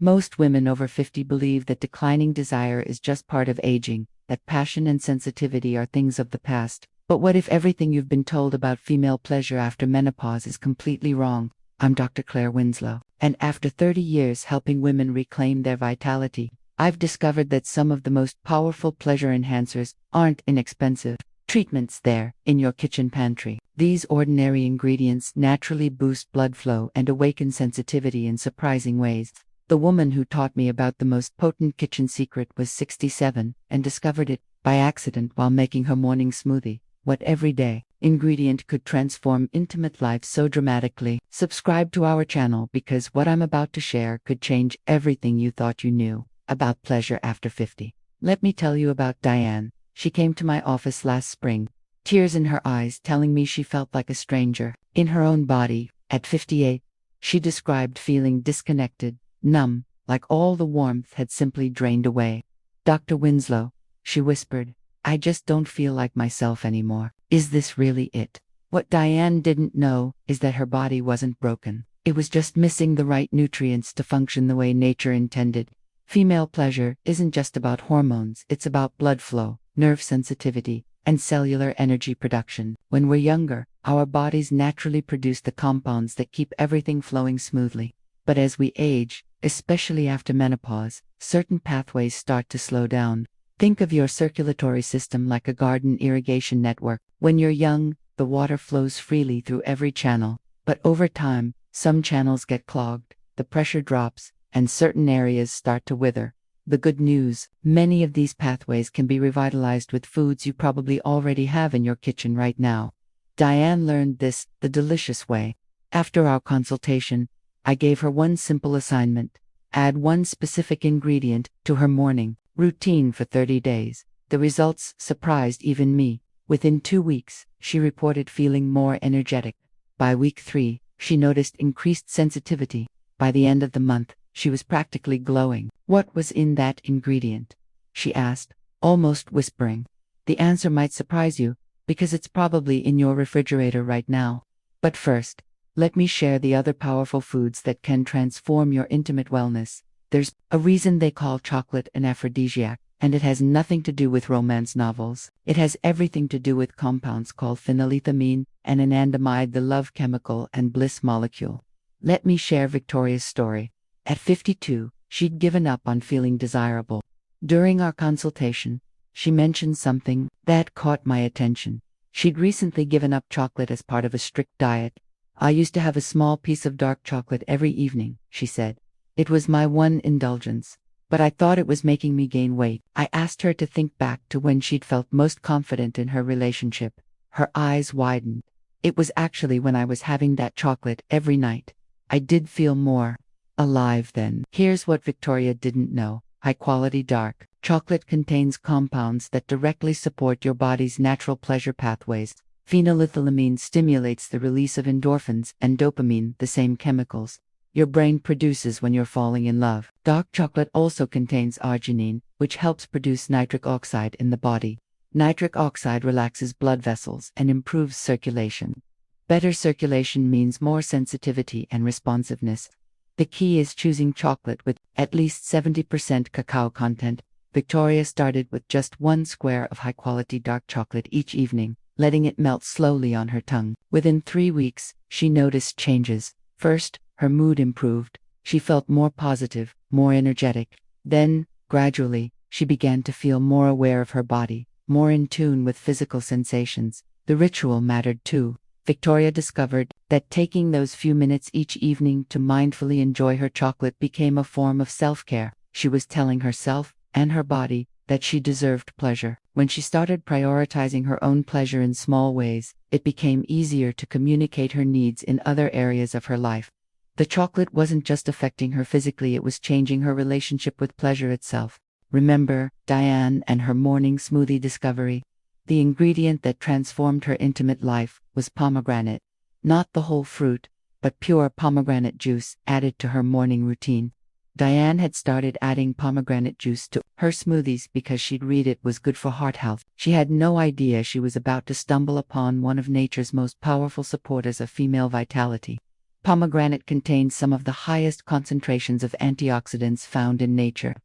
Most women over 50 believe that declining desire is just part of aging, that passion and sensitivity are things of the past. But what if everything you've been told about female pleasure after menopause is completely wrong? I'm Dr. Claire Winslow, and after 30 years helping women reclaim their vitality, I've discovered that some of the most powerful pleasure enhancers aren't inexpensive treatments there in your kitchen pantry. These ordinary ingredients naturally boost blood flow and awaken sensitivity in surprising ways. The woman who taught me about the most potent kitchen secret was 67 and discovered it by accident while making her morning smoothie. What everyday ingredient could transform intimate life so dramatically? Subscribe to our channel because what I'm about to share could change everything you thought you knew about pleasure after 50. Let me tell you about Diane. She came to my office last spring, tears in her eyes telling me she felt like a stranger in her own body. At 58, she described feeling disconnected, numb, like all the warmth had simply drained away. "Dr. Winslow," she whispered, "I just don't feel like myself anymore. Is this really it?" What Diane didn't know is that her body wasn't broken. It was just missing the right nutrients to function the way nature intended. Female pleasure isn't just about hormones, it's about blood flow, nerve sensitivity, and cellular energy production. When we're younger, our bodies naturally produce the compounds that keep everything flowing smoothly. But as we age, especially after menopause, certain pathways start to slow down. Think of your circulatory system like a garden irrigation network. When you're young, the water flows freely through every channel. But over time, some channels get clogged, the pressure drops, and certain areas start to wither. The good news: many of these pathways can be revitalized with foods you probably already have in your kitchen right now. Diane learned this the delicious way. After our consultation, I gave her one simple assignment: add one specific ingredient to her morning routine for 30 days. The results surprised even me. Within 2 weeks, she reported feeling more energetic. By week 3, she noticed increased sensitivity. By the end of the month, she was practically glowing. "What was in that ingredient?" she asked, almost whispering. The answer might surprise you, because it's probably in your refrigerator right now. But first, let me share the other powerful foods that can transform your intimate wellness. There's a reason they call chocolate an aphrodisiac, and it has nothing to do with romance novels. It has everything to do with compounds called phenylethylamine and anandamide, the love chemical and bliss molecule. Let me share Victoria's story. At 52, she'd given up on feeling desirable. During our consultation, she mentioned something that caught my attention. She'd recently given up chocolate as part of a strict diet. "I used to have a small piece of dark chocolate every evening," she said. "It was my one indulgence, but I thought it was making me gain weight." I asked her to think back to when she'd felt most confident in her relationship. Her eyes widened. "It was actually when I was having that chocolate every night. I did feel more alive then." Here's what Victoria didn't know. High-quality dark chocolate contains compounds that directly support your body's natural pleasure pathways. Phenylethylamine stimulates the release of endorphins and dopamine, the same chemicals your brain produces when you're falling in love. Dark chocolate also contains arginine, which helps produce nitric oxide in the body. Nitric oxide relaxes blood vessels and improves circulation. Better circulation means more sensitivity and responsiveness. The key is choosing chocolate with at least 70% cacao content. Victoria started with just 1 square of high-quality dark chocolate each evening, letting it melt slowly on her tongue. Within 3 weeks, she noticed changes. First, her mood improved. She felt more positive, more energetic. Then, gradually, she began to feel more aware of her body, more in tune with physical sensations. The ritual mattered too. Victoria discovered that taking those few minutes each evening to mindfully enjoy her chocolate became a form of self-care. She was telling herself and her body that she deserved pleasure. When she started prioritizing her own pleasure in small ways, it became easier to communicate her needs in other areas of her life. The chocolate wasn't just affecting her physically, it was changing her relationship with pleasure itself. Remember Diane and her morning smoothie discovery? The ingredient that transformed her intimate life was pomegranate. Not the whole fruit, but pure pomegranate juice added to her morning routine. Diane had started adding pomegranate juice to her smoothies because she'd read it was good for heart health. She had no idea she was about to stumble upon one of nature's most powerful supporters of female vitality. Pomegranate contains some of the highest concentrations of antioxidants found in nature,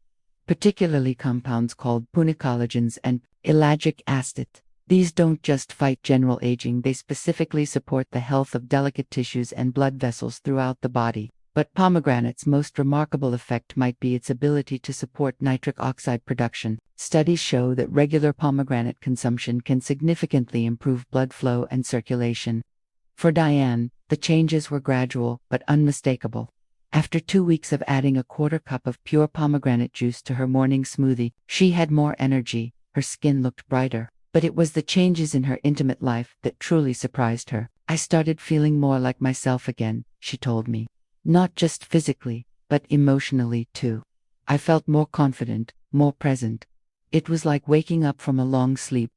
particularly compounds called punicologens and ellagic acid. These don't just fight general aging, they specifically support the health of delicate tissues and blood vessels throughout the body. But pomegranate's most remarkable effect might be its ability to support nitric oxide production. Studies show that regular pomegranate consumption can significantly improve blood flow and circulation. For Diane, the changes were gradual but unmistakable. After 2 weeks of adding a quarter cup of pure pomegranate juice to her morning smoothie, she had more energy, her skin looked brighter. But it was the changes in her intimate life that truly surprised her. "I started feeling more like myself again," she told me. "Not just physically, but emotionally too. I felt more confident, more present. It was like waking up from a long sleep."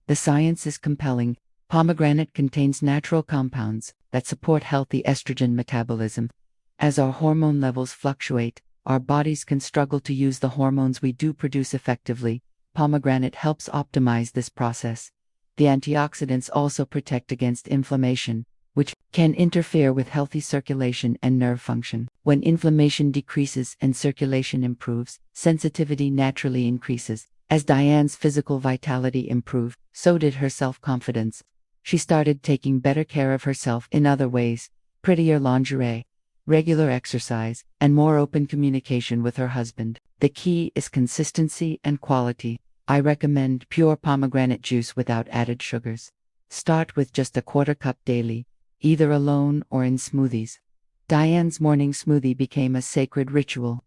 The science is compelling. Pomegranate contains natural compounds that support healthy estrogen metabolism. As our hormone levels fluctuate, our bodies can struggle to use the hormones we do produce effectively. Pomegranate helps optimize this process. The antioxidants also protect against inflammation, which can interfere with healthy circulation and nerve function. When inflammation decreases and circulation improves, sensitivity naturally increases. As Diane's physical vitality improved, so did her self-confidence. She started taking better care of herself in other ways: prettier lingerie, regular exercise, and more open communication with her husband. The key is consistency and quality. I recommend pure pomegranate juice without added sugars. Start with just a quarter cup daily, either alone or in smoothies. Diane's morning smoothie became a sacred ritual.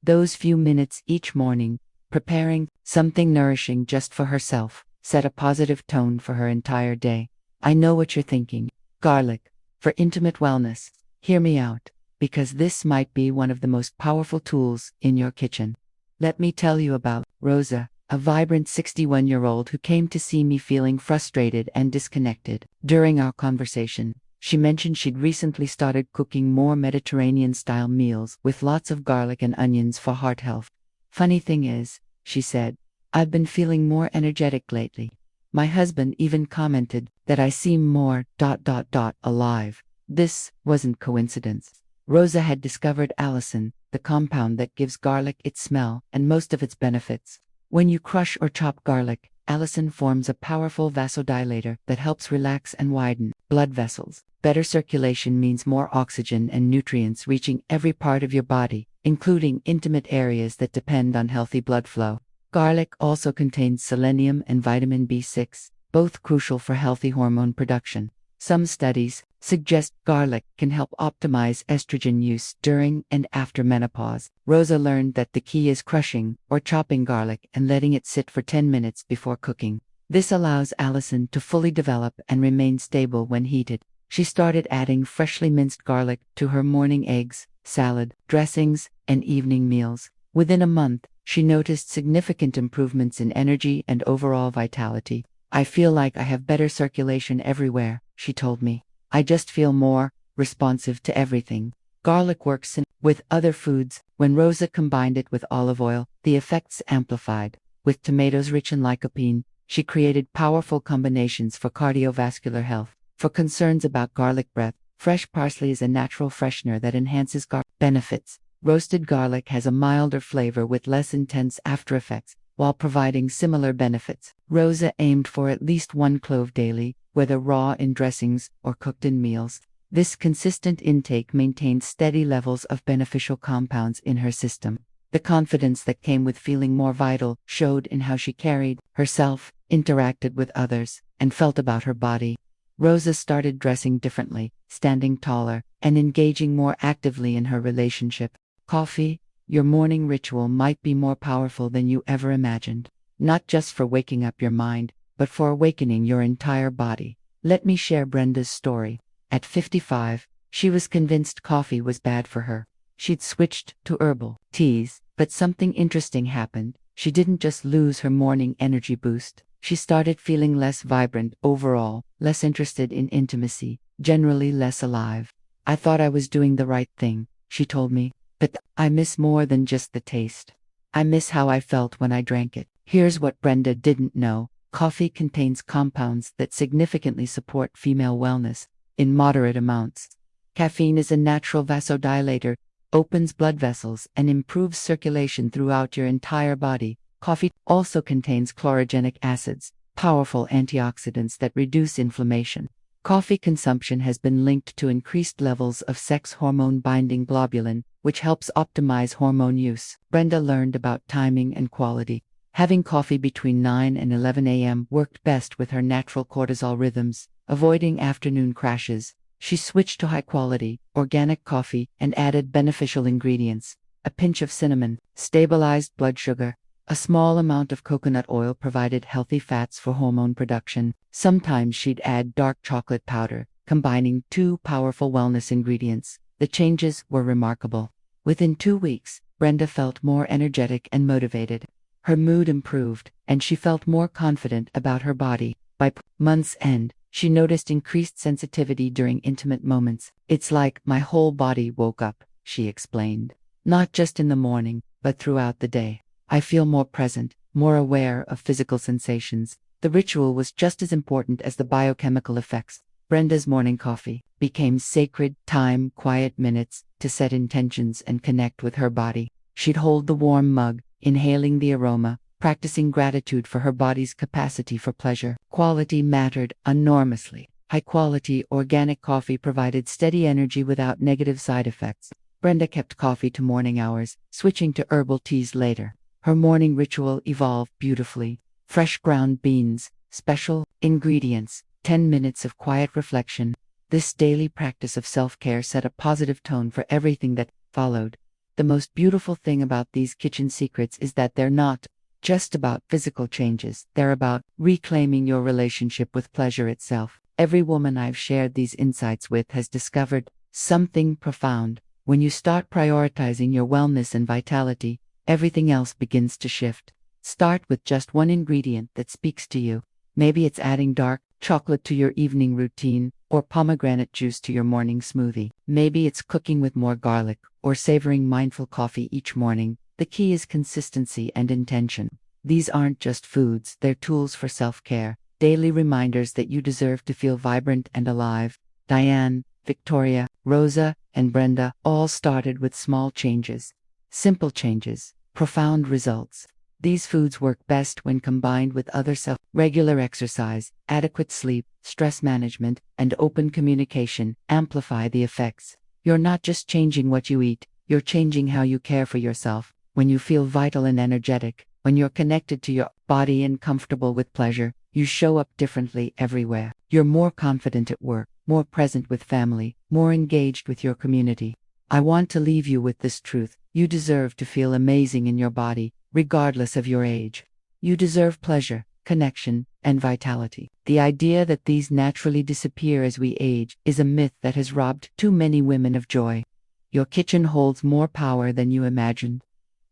Those few minutes each morning, preparing something nourishing just for herself, set a positive tone for her entire day. I know what you're thinking. Garlic, for intimate wellness. Hear me out, because this might be one of the most powerful tools in your kitchen. Let me tell you about Rosa, a vibrant 61-year-old who came to see me feeling frustrated and disconnected. During our conversation, she mentioned she'd recently started cooking more Mediterranean-style meals with lots of garlic and onions for heart health. "Funny thing is," she said, "I've been feeling more energetic lately. My husband even commented that I seem more alive." This wasn't coincidence. Rosa had discovered allicin, the compound that gives garlic its smell and most of its benefits. When you crush or chop garlic, allicin forms a powerful vasodilator that helps relax and widen blood vessels. Better circulation means more oxygen and nutrients reaching every part of your body, including intimate areas that depend on healthy blood flow. Garlic also contains selenium and vitamin B6, both crucial for healthy hormone production. Some studies suggest garlic can help optimize estrogen use during and after menopause. Rosa learned that the key is crushing or chopping garlic and letting it sit for 10 minutes before cooking. This allows allicin to fully develop and remain stable when heated. She started adding freshly minced garlic to her morning eggs, salad, dressings, and evening meals. Within a month, she noticed significant improvements in energy and overall vitality. "I feel like I have better circulation everywhere," she told me. "I just feel more responsive to everything." Garlic works with other foods. When Rosa combined it with olive oil, the effects amplified. With tomatoes rich in lycopene, she created powerful combinations for cardiovascular health. For concerns about garlic breath, fresh parsley is a natural freshener that enhances benefits. Roasted garlic has a milder flavor with less intense aftereffects, while providing similar benefits. Rosa aimed for at least 1 clove daily, whether raw in dressings or cooked in meals. This consistent intake maintained steady levels of beneficial compounds in her system. The confidence that came with feeling more vital showed in how she carried herself, interacted with others, and felt about her body. Rosa started dressing differently, standing taller, and engaging more actively in her relationship. Coffee, your morning ritual might be more powerful than you ever imagined. Not just for waking up your mind, but for awakening your entire body. Let me share Brenda's story. At 55, she was convinced coffee was bad for her. She'd switched to herbal teas, but something interesting happened. She didn't just lose her morning energy boost. She started feeling less vibrant overall, less interested in intimacy, generally less alive. "I thought I was doing the right thing," she told me, "but I miss more than just the taste. I miss how I felt when I drank it." Here's what Brenda didn't know. Coffee contains compounds that significantly support female wellness in moderate amounts. Caffeine is a natural vasodilator, opens blood vessels, and improves circulation throughout your entire body. Coffee also contains chlorogenic acids, powerful antioxidants that reduce inflammation. Coffee consumption has been linked to increased levels of sex hormone binding globulin, which helps optimize hormone use. Brenda learned about timing and quality. Having coffee between 9 and 11 a.m. worked best with her natural cortisol rhythms, avoiding afternoon crashes. She switched to high-quality, organic coffee and added beneficial ingredients. A pinch of cinnamon stabilized blood sugar. A small amount of coconut oil provided healthy fats for hormone production. Sometimes she'd add dark chocolate powder, combining two powerful wellness ingredients. The changes were remarkable. Within 2 weeks, Brenda felt more energetic and motivated. Her mood improved, and she felt more confident about her body. By month's end, she noticed increased sensitivity during intimate moments. "It's like my whole body woke up," she explained. "Not just in the morning, but throughout the day. I feel more present, more aware of physical sensations." The ritual was just as important as the biochemical effects. Brenda's morning coffee became sacred time, quiet minutes to set intentions and connect with her body. She'd hold the warm mug, inhaling the aroma, practicing gratitude for her body's capacity for pleasure. Quality mattered enormously. High-quality organic coffee provided steady energy without negative side effects. Brenda kept coffee to morning hours, switching to herbal teas later. Her morning ritual evolved beautifully. Fresh ground beans, special ingredients, 10 minutes of quiet reflection. This daily practice of self-care set a positive tone for everything that followed. The most beautiful thing about these kitchen secrets is that they're not just about physical changes. They're about reclaiming your relationship with pleasure itself. Every woman I've shared these insights with has discovered something profound. When you start prioritizing your wellness and vitality, everything else begins to shift. Start with just one ingredient that speaks to you. Maybe it's adding dark chocolate to your evening routine, or pomegranate juice to your morning smoothie. Maybe it's cooking with more garlic, or savoring mindful coffee each morning. The key is consistency and intention. These aren't just foods, they're tools for self-care, daily reminders that you deserve to feel vibrant and alive. Diane, Victoria, Rosa, and Brenda all started with small changes. Simple changes, profound results. These foods work best when combined with other regular exercise, adequate sleep, stress management, and open communication amplify the effects. You're not just changing what you eat, you're changing how you care for yourself. When you feel vital and energetic, when you're connected to your body and comfortable with pleasure, you show up differently everywhere. You're more confident at work, more present with family, more engaged with your community. I want to leave you with this truth. You deserve to feel amazing in your body, regardless of your age. You deserve pleasure, connection, and vitality. The idea that these naturally disappear as we age is a myth that has robbed too many women of joy. Your kitchen holds more power than you imagined.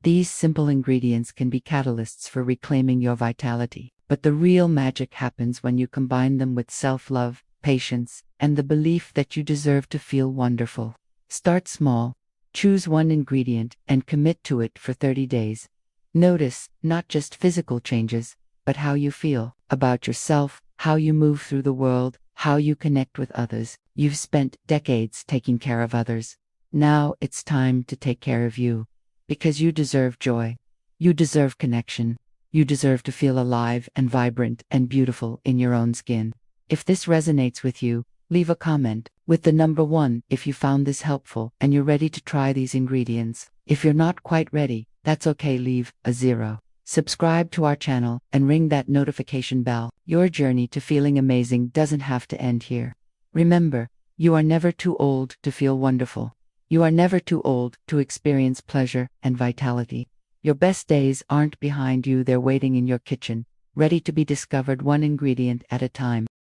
These simple ingredients can be catalysts for reclaiming your vitality, but the real magic happens when you combine them with self-love, patience, and the belief that you deserve to feel wonderful. Start small. Choose one ingredient and commit to it for 30 days. Notice not just physical changes, but how you feel about yourself, how you move through the world, how you connect with others. You've spent decades taking care of others. Now it's time to take care of you. Because you deserve joy. You deserve connection. You deserve to feel alive and vibrant and beautiful in your own skin. If this resonates with you, leave a comment with the number 1 if you found this helpful and you're ready to try these ingredients. If you're not quite ready, that's okay, leave a 0. Subscribe to our channel and ring that notification bell. Your journey to feeling amazing doesn't have to end here. Remember, you are never too old to feel wonderful. You are never too old to experience pleasure and vitality. Your best days aren't behind you, they're waiting in your kitchen, ready to be discovered one ingredient at a time.